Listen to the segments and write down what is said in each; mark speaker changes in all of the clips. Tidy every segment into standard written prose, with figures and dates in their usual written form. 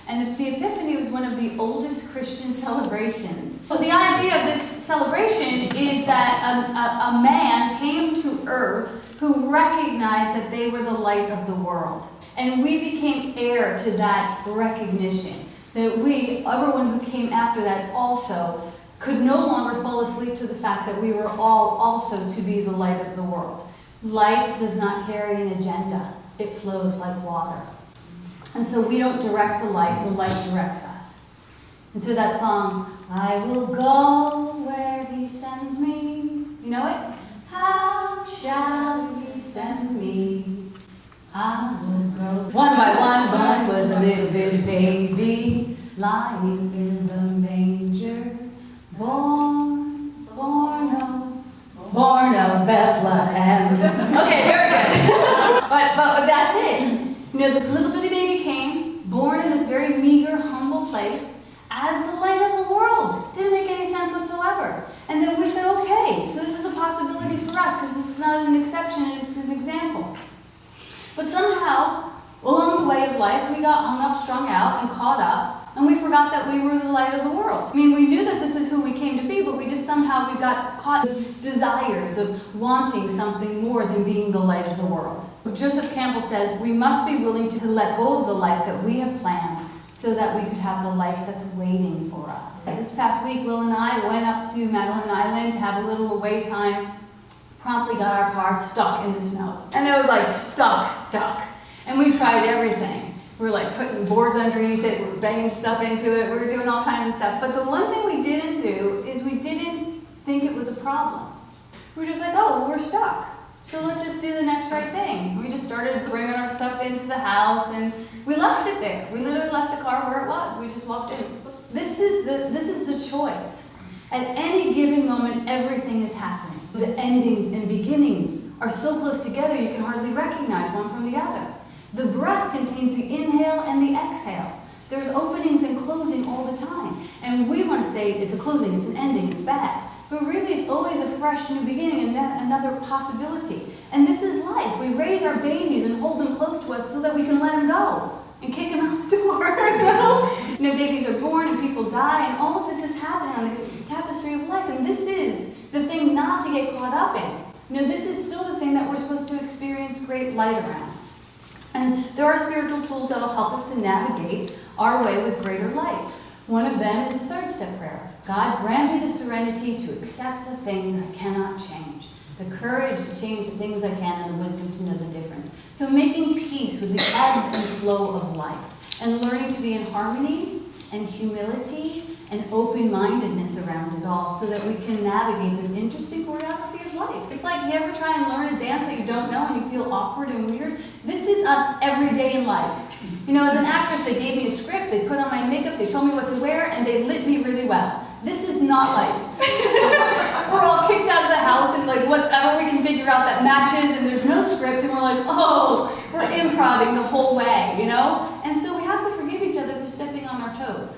Speaker 1: And the Epiphany was one of the oldest Christian celebrations. So the idea of this celebration is that a man came to earth who recognized that they were the light of the world. And we became heir to that recognition. That everyone who came after that also, could no longer fall asleep to the fact that we were all also to be the light of the world. Light does not carry an agenda. It flows like water. And so we don't direct the light directs us. And so that song, I will go where he sends me. You know it? How shall he send me? I will go. One by one was a little bitty baby, lying in the manger, born of Bethlehem. Okay, very good. but that's it. You know, the little bitty baby came, born in this very meager, humble place, as the light of the world. Didn't make any sense whatsoever. And then we said, okay, so this is a possibility for us, because this is not an exception, it's an example. But somehow, along the way of life, we got hung up, strung out, and caught up, and we forgot that we were the light of the world. I mean, we knew that this is who we came to be, but we got caught with desires of wanting something more than being the light of the world. Joseph Campbell says, we must be willing to let go of the life that we have planned so that we could have the life that's waiting for us. This past week, Will and I went up to Madeline Island to have a little away time. Promptly got our car stuck in the snow. And it was like stuck. And we tried everything. We were like putting boards underneath it, we were banging stuff into it, we were doing all kinds of stuff. But the one thing we didn't do is we didn't think it was a problem. We were just like, oh, well, we're stuck. So let's just do the next right thing. We just started bringing our stuff into the house and we left it there. We literally left the car where it was. We just walked in. This is the choice. At any given moment, everything is happening. The endings and beginnings are so close together you can hardly recognize one from the other. The breath contains the inhale and the exhale. There's openings and closing all the time. And we want to say it's a closing, it's an ending, it's bad. But really it's always a fresh new beginning and another possibility. And this is life. We raise our babies and hold them close to us so that we can let them go and kick them out the door. You know, babies are born and people die, and all of this is happening on the tapestry of life. And this is the thing not to get caught up in. You know, this is still the thing that we're supposed to experience great light around. And there are spiritual tools that will help us to navigate our way with greater light. One of them is the third step prayer. God, grant me the serenity to accept the things I cannot change, the courage to change the things I can, and the wisdom to know the difference. So making peace with the ebb and flow of life, and learning to be in harmony and humility and open-mindedness around it all so that we can navigate this interesting choreography of life. It's like you ever try and learn a dance that you don't know and you feel awkward and weird? This is us every day in life. You know, as an actress, they gave me a script, they put on my makeup, they told me what to wear, and they lit me really well. This is not life. We're all kicked out of the house and like whatever we can figure out that matches, and there's no script, and we're like, oh, we're improvising the whole way, you know? And so we have to forgive each other for stepping on our toes.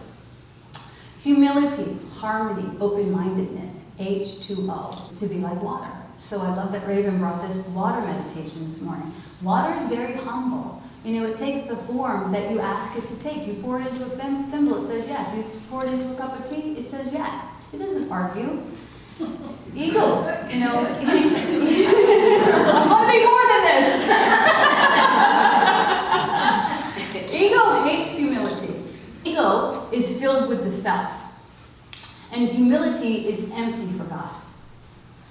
Speaker 1: Humility, harmony, open-mindedness, H2O, to be like water. So I love that Raven brought this water meditation this morning. Water is very humble. You know, it takes the form that you ask it to take. You pour it into a thimble, it says yes. You pour it into a cup of tea, it says yes. It doesn't argue. Eagle, you know, I want to be more than this. Ego hates humility. Ego is filled with the self. And humility is empty for God.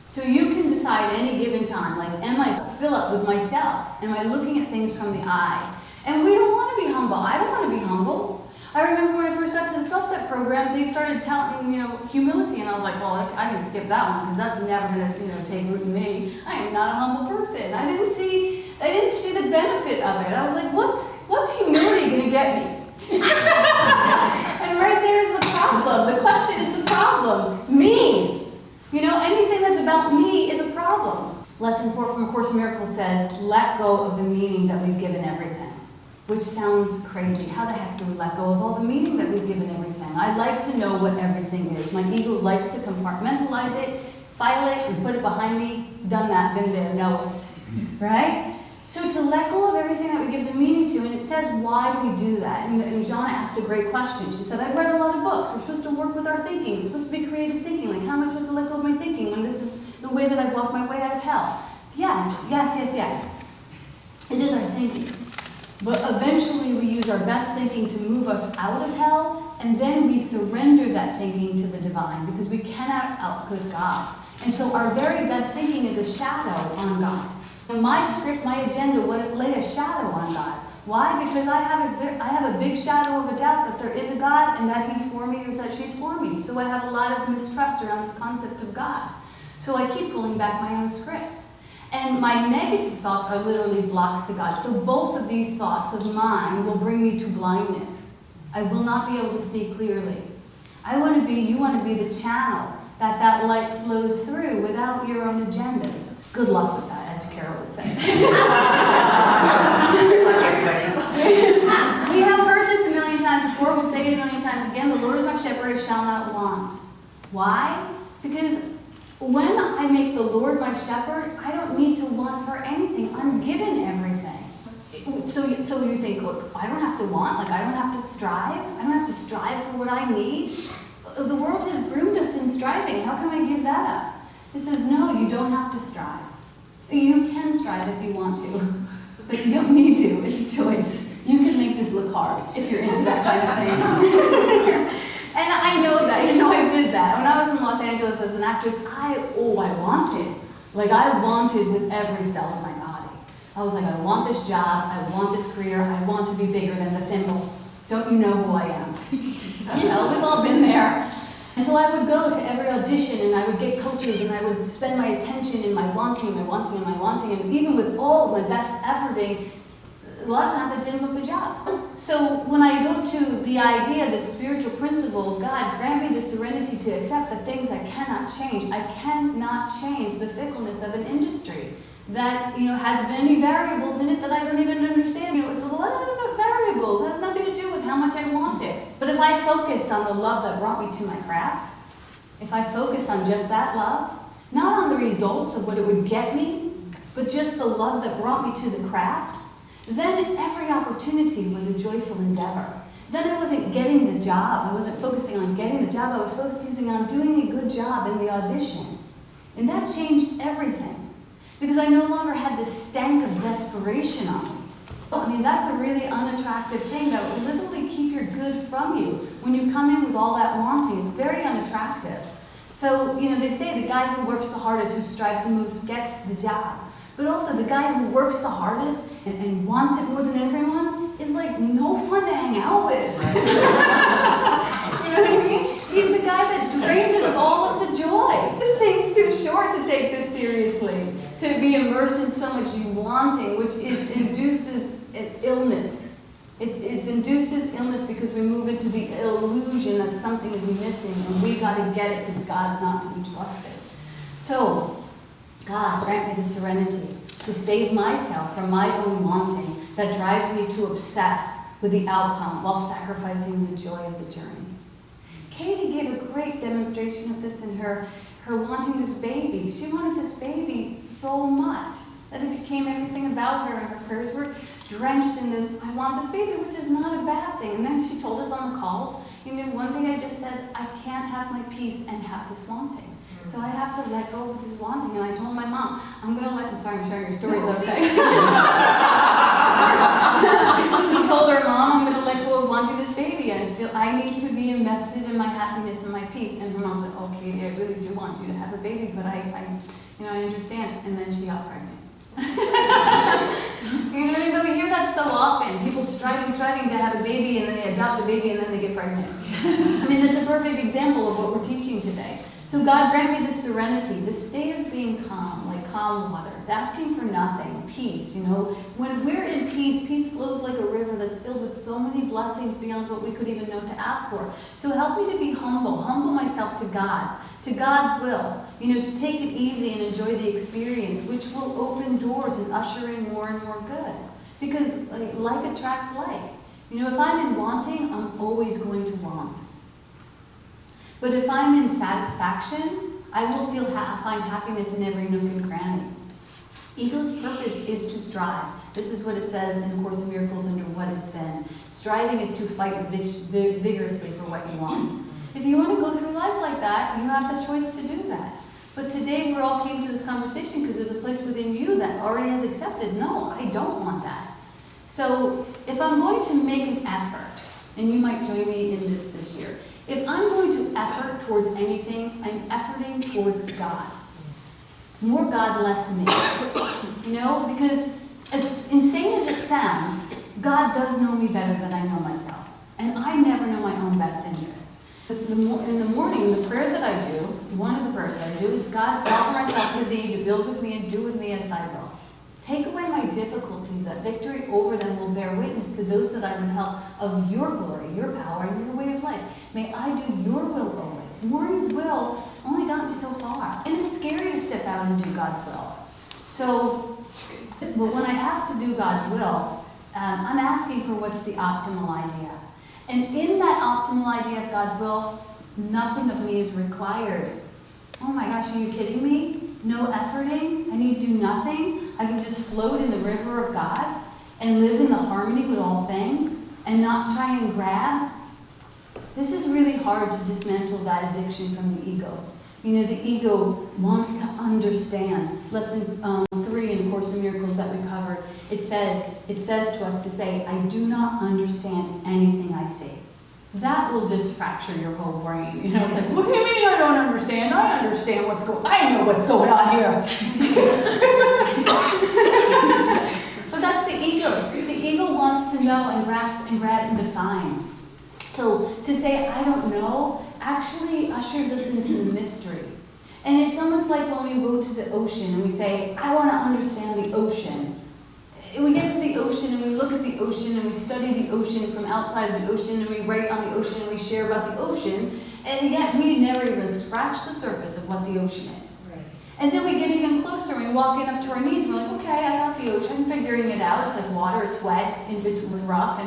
Speaker 1: So you can decide any given time, like, am I fill up with myself? Am I looking at things from the eye? And we don't want to be humble. I don't want to be humble. I remember when I first got to the 12-step program, they started touting, you know, humility, and I was like, well, I can skip that one because that's never going to, you know, take root in me. I am not a humble person. I didn't see the benefit of it. I was like, what's humility going to get me? And right there is the problem. The question is the problem. Me. You know, anything that's about me is a problem. Lesson 4 from A Course in Miracles says, let go of the meaning that we've given everything. Which sounds crazy. How the heck do we let go of all the meaning that we've given everything? I like to know what everything is. My ego likes to compartmentalize it, file it, and put it behind me. Done that, been there, know it. Right? So to let go of everything that we give the meaning to, and it says, why do we do that? And Jonna asked a great question. She said, I've read a lot of books. We're supposed to work with our thinking. It's supposed to be creative thinking. Like, how am I supposed to let go of my thinking when this is the way that I've walked my way out of hell? Yes, yes, yes, yes. It is our thinking. But eventually we use our best thinking to move us out of hell, and then we surrender that thinking to the divine, because we cannot output God. And so our very best thinking is a shadow on God. And my script, my agenda would lay a shadow on God. Why? Because I have a big shadow of a doubt that there is a God and that He's for me or that she's for me. So I have a lot of mistrust around this concept of God. So I keep pulling back my own scripts. And my negative thoughts are literally blocks to God. So both of these thoughts of mine will bring me to blindness. I will not be able to see clearly. You want to be the channel that light flows through without your own agendas. Good luck with that, as Carol would say.
Speaker 2: Good luck, everybody.
Speaker 1: We have heard this a million times before. We'll say it a million times again. The Lord is my shepherd, I shall not want. Why? Because when I make the Lord my shepherd, I don't need to want for anything. I'm given everything. So you think, look, I don't have to want, like I don't have to strive. I don't have to strive for what I need. The world has groomed us in striving. How can I give that up? It says, no, you don't have to strive. You can strive if you want to, but you don't need to. It's a choice. You can make this look hard if you're into that kind of thing. And I know that. I did that. When I was in Los Angeles as an actress, I wanted. Like, I wanted with every cell in my body. I was like, I want this job. I want this career. I want to be bigger than the thimble. Don't you know who I am? We've all been there. And so I would go to every audition, and I would get coaches, and I would spend my attention in my wanting, and even with all of my best efforting, a lot of times I didn't book the job. So when I go to the idea, the spiritual principle, God, grant me the serenity to accept the things I cannot change. I cannot change the fickleness of an industry that has many variables in it that I don't even understand. It's a lot of variables. It has nothing to do with how much I want it. But if I focused on the love that brought me to my craft, if I focused on just that love, not on the results of what it would get me, but just the love that brought me to the craft, then every opportunity was a joyful endeavor. Then I wasn't getting the job. I wasn't focusing on getting the job. I was focusing on doing a good job in the audition. And that changed everything. Because I no longer had this stank of desperation on me. That's a really unattractive thing that will literally keep your good from you. When you come in with all that wanting, it's very unattractive. So, they say the guy who works the hardest, who strives the most, gets the job. But also the guy who works the hardest and wants it more than everyone is like no fun to hang out with. You know what I mean? He's the guy that drains it of all of the joy. This thing's too short to take this seriously. To be immersed in so much wanting, which induces illness. It induces illness because we move into the illusion that something is missing and we got to get it because God's not to be trusted. So, God, grant me the serenity to save myself from my own wanting that drives me to obsess with the outcome while sacrificing the joy of the journey. Katie gave a great demonstration of this in her wanting this baby. She wanted this baby so much that it became everything about her, and her prayers were drenched in this, I want this baby, which is not a bad thing. And then she told us on the calls, one day I just said, I can't have my peace and have this wanting. So I have to let go of this wanting. And I told my mom, I'm sorry, I'm sharing your story, okay? She told her mom, I'm going to let go of wanting this baby, and I need to be invested in my happiness and my peace. And her mom said, oh, Katie, I really do want you to have a baby, but I understand. And then she got pregnant. But we hear that so often. People striving to have a baby, and then they adopt a baby, and then they get pregnant. That's a perfect example of what we're teaching today. So God, grant me the serenity, the state of being calm, like calm waters, asking for nothing, peace, When we're in peace, peace flows like a river that's filled with so many blessings beyond what we could even know to ask for. So help me to be humble myself to God's will, to take it easy and enjoy the experience, which will open doors and usher in more and more good. Because like attracts like. If I'm in wanting, I'm always going to want. But if I'm in satisfaction, I will find happiness in every nook and cranny. Ego's purpose is to strive. This is what it says in A Course in Miracles under what is sin. Striving is to fight vigorously for what you want. If you want to go through life like that, you have the choice to do that. But today we all came to this conversation because there's a place within you that already has accepted, no, I don't want that. So if I'm going to make an effort, and you might join me in this year, if I'm going to effort towards anything, I'm efforting towards God. More God, less me. You know, because as insane as it sounds, God does know me better than I know myself. And I never know my own best interests. In the morning, the prayer that I do, one of the prayers that I do is, God, offer myself to thee to build with me and do with me as thy will. Take away my difficulties, that victory over them will bear witness to those that I would help of your glory, your power, and your way of life. May I do your will always. Maureen's will only got me so far. And it's scary to step out and do God's will. So, but when I ask to do God's will, I'm asking for what's the optimal idea. And in that optimal idea of God's will, nothing of me is required. Oh my gosh, are you kidding me? No efforting? I need to do nothing? I can just float in the river of God and live in the harmony with all things and not try and grab? This is really hard to dismantle that addiction from the ego. You know, the ego wants to understand. Lesson 3 in A Course in Miracles that we covered, it says to us to say, I do not understand anything I see. That will just fracture your whole brain. You know, it's like, what do you mean I don't understand? I understand what's going on. I know what's going on here. But that's the ego. The ego wants to know and grasp and grab and define. So to say, I don't know, actually ushers us into the mystery. And it's almost like when we go to the ocean and we say, I want to understand the ocean. We get to the ocean and we look at the ocean and we study the ocean from outside of the ocean and we write on the ocean and we share about the ocean, and yet we never even scratch the surface of what the ocean is.
Speaker 2: Right.
Speaker 1: And then we get even closer and we walk in up to our knees and we're like, okay, I got the ocean, I'm figuring it out. It's like water, it's wet, it's rough,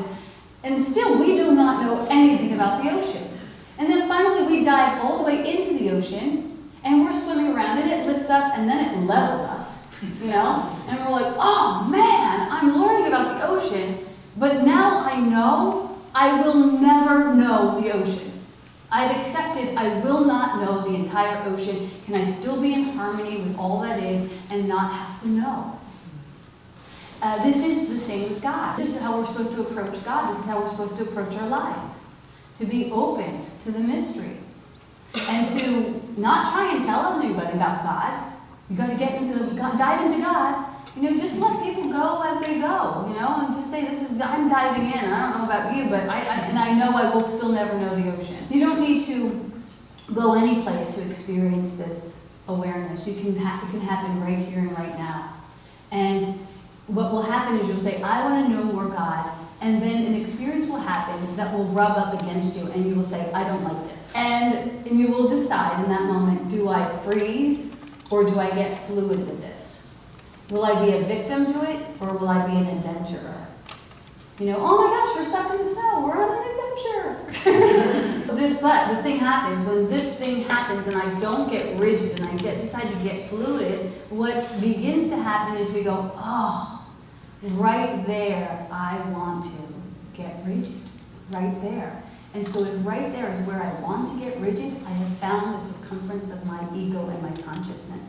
Speaker 1: and still we do not know anything about the ocean. And then finally we dive all the way into the ocean and we're swimming around and it lifts us and then it levels us. You know? And we're like, oh man, I'm learning about the ocean, but now I know I will never know the ocean. I've accepted I will not know the entire ocean. Can I still be in harmony with all that is and not have to know? This is the same with God. This is how we're supposed to approach God. This is how we're supposed to approach our lives. To be open to the mystery. And to not try and tell anybody about God. You got to dive into God. You know, just let people go as they go. You know, and just say, I'm diving in. I don't know about you, but I know I will still never know the ocean. You don't need to go any place to experience this awareness. It can happen right here and right now. And what will happen is you'll say, I want to know more God. And then an experience will happen that will rub up against you. And you will say, I don't like this. And you will decide in that moment, do I freeze? Or do I get fluid with this? Will I be a victim to it, or will I be an adventurer? You know, oh my gosh, we're stuck in the snow, we're on an adventure. But the thing happens, when this thing happens and I don't get rigid and I decide to get fluid, what begins to happen is we go, oh, right there, I want to get rigid, right there. And so right there is where I want to get rigid. I have found the circumference of my ego and my consciousness.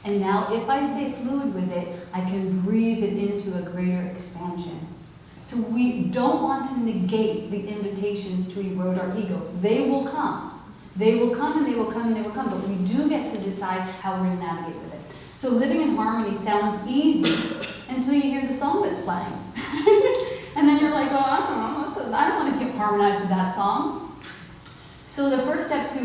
Speaker 1: And now if I stay fluid with it, I can breathe it into a greater expansion. So we don't want to negate the invitations to erode our ego. They will come. They will come and they will come and they will come. But we do get to decide how we're going to navigate with it. So living in harmony sounds easy until you hear the song that's playing. And then you're like, well, I don't know. I don't want to keep harmonized with that song. So the first step to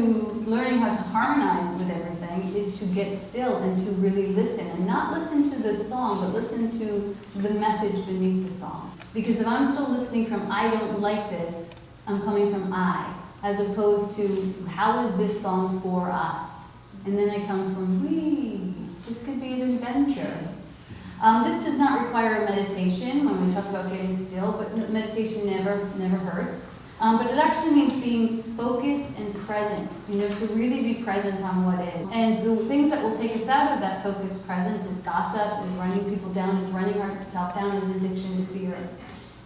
Speaker 1: learning how to harmonize with everything is to get still and to really listen. And not listen to the song, but listen to the message beneath the song. Because if I'm still listening from I don't like this, I'm coming from I. As opposed to how is this song for us? And then I come from we. This could be an adventure. This does not require a meditation when we talk about getting still, but meditation never hurts. But it actually means being focused and present, to really be present on what is. And the things that will take us out of that focused presence is gossip, is running people down, is running ourselves down, is addiction to fear.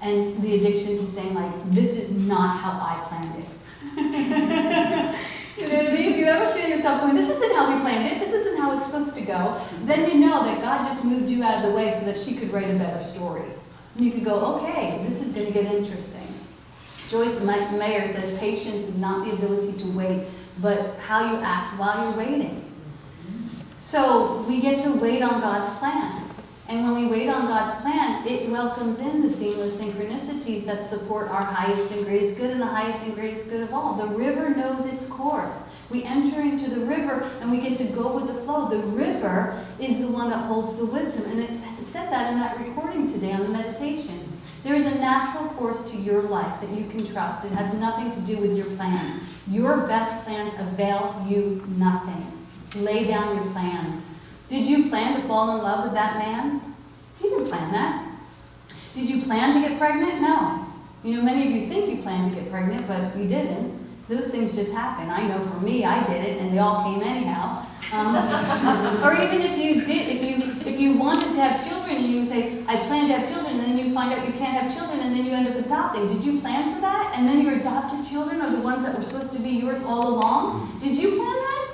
Speaker 1: And the addiction to saying, like, this is not how I planned it. If you ever feel yourself going, this isn't how we planned it, this isn't how it's supposed to go, then you know that God just moved you out of the way so that she could write a better story. And you could go, okay, this is going to get interesting. Joyce Meyer says, patience is not the ability to wait, but how you act while you're waiting. So we get to wait on God's plan. And when we wait on God's plan, it welcomes in the seamless synchronicities that support our highest and greatest good and the highest and greatest good of all. The river knows its course. We enter into the river and we get to go with the flow. The river is the one that holds the wisdom. And it said that in that recording today on the meditation. There is a natural course to your life that you can trust. It has nothing to do with your plans. Your best plans avail you nothing. Lay down your plans. Did you plan to fall in love with that man? You didn't plan that. Did you plan to get pregnant? No. Many of you think you planned to get pregnant, but you didn't. Those things just happen. I know for me, I did it, and they all came anyhow. Or even if you did, if you wanted to have children, and you say, I plan to have children, and then you find out you can't have children, and then you end up adopting. Did you plan for that? And then your adopted children are the ones that were supposed to be yours all along? Did you plan that?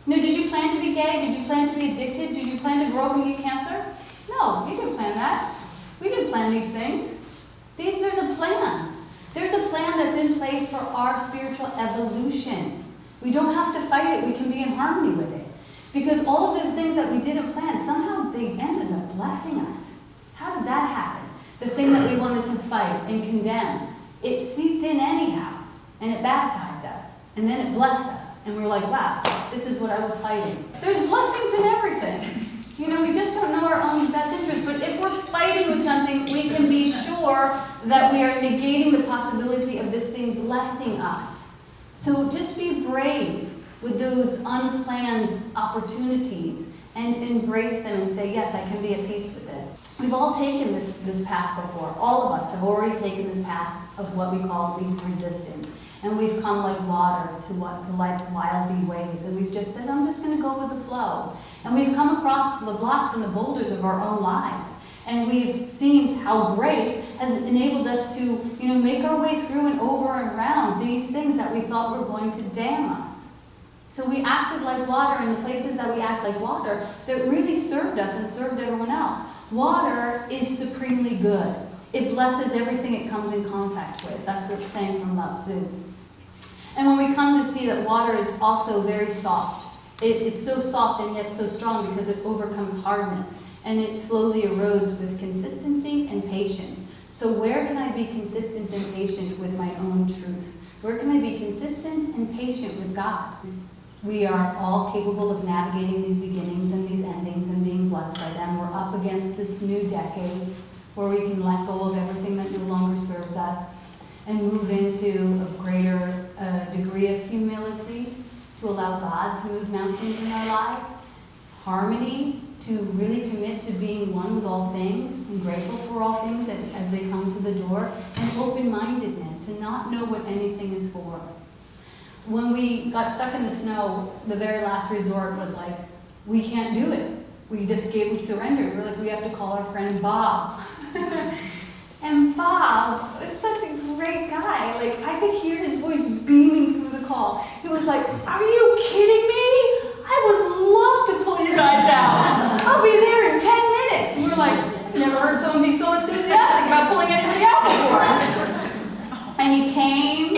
Speaker 1: No, did you plan to be gay? Did you plan to be addicted? Did you plan to grow up and get cancer? No, you didn't plan that. We didn't plan these things. There's a plan. There's a plan that's in place for our spiritual evolution. We don't have to fight it. We can be in harmony with it. Because all of those things that we didn't plan, somehow they ended up blessing us. How did that happen? The thing that we wanted to fight and condemn, it seeped in anyhow, and it baptized us, and then it blessed us. And we were like, wow, this is what I was fighting. There's blessings in everything. We just don't know our own best interest. But if we're fighting with something, we can be sure that we are negating the possibility of this thing blessing us. So just be brave with those unplanned opportunities and embrace them and say, yes, I can be at peace with this. We've all taken this path before. All of us have already taken this path of what we call least resistance. And we've come like water to what life's wily waves. And we've just said, I'm just going to go with the flow. And we've come across the blocks and the boulders of our own lives. And we've seen how grace has enabled us to, make our way through and over and around these things that we thought were going to damn us. So we acted like water in the places that we act like water that really served us and served everyone else. Water is supremely good. It blesses everything it comes in contact with. That's the saying from Lao Tzu. And when we come to see that water is also very soft, it's so soft and yet so strong because it overcomes hardness. And it slowly erodes with consistency and patience. So where can I be consistent and patient with my own truth? Where can I be consistent and patient with God? We are all capable of navigating these beginnings and these endings and being blessed by them. We're up against this new decade where we can let go of everything that no longer serves us and move into a greater degree of humility to allow God to move mountains in our lives, harmony, to really commit to being one with all things and grateful for all things as they come to the door, and open-mindedness to not know what anything is for. When we got stuck in the snow, the very last resort was like, we can't do it. We surrendered. We're like, we have to call our friend Bob. And Bob is such a great guy. Like, I could hear his voice beaming through the call. He was like, are you kidding me? I would love to pull you guys out. I'll be there in 10 minutes. And we were like, never heard someone be so enthusiastic about pulling anybody out before. And he came,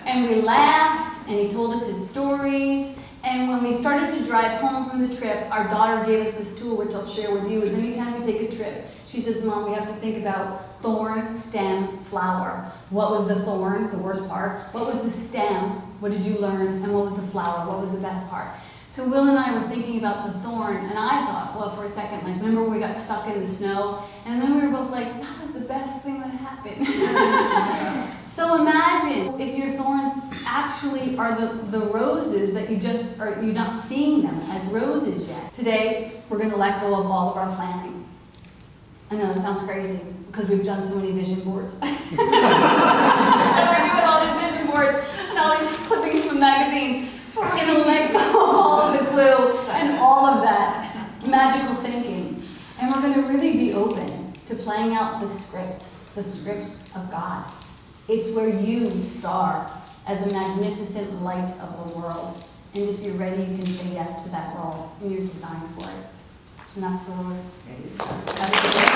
Speaker 1: and we laughed, and he told us his stories. And when we started to drive home from the trip, our daughter gave us this tool, which I'll share with you, is anytime we take a trip, she says, Mom, we have to think about thorn, stem, flower. What was the thorn, the worst part? What was the stem? What did you learn? And what was the flower? What was the best part? So Will and I were thinking about the thorn, and I thought, well, for a second, like, remember when we got stuck in the snow? And then we were both like, that was the best thing that happened. So imagine if your thorns actually are the roses that you're not seeing them as roses yet. Today, we're going to let go of all of our planning. I know that sounds crazy because we've done so many vision boards. And we're doing all laying out the scripts of God. It's where you star as a magnificent light of the world. And if you're ready, you can say yes to that role, and you're designed for it. And that's the Lord. Have a good day.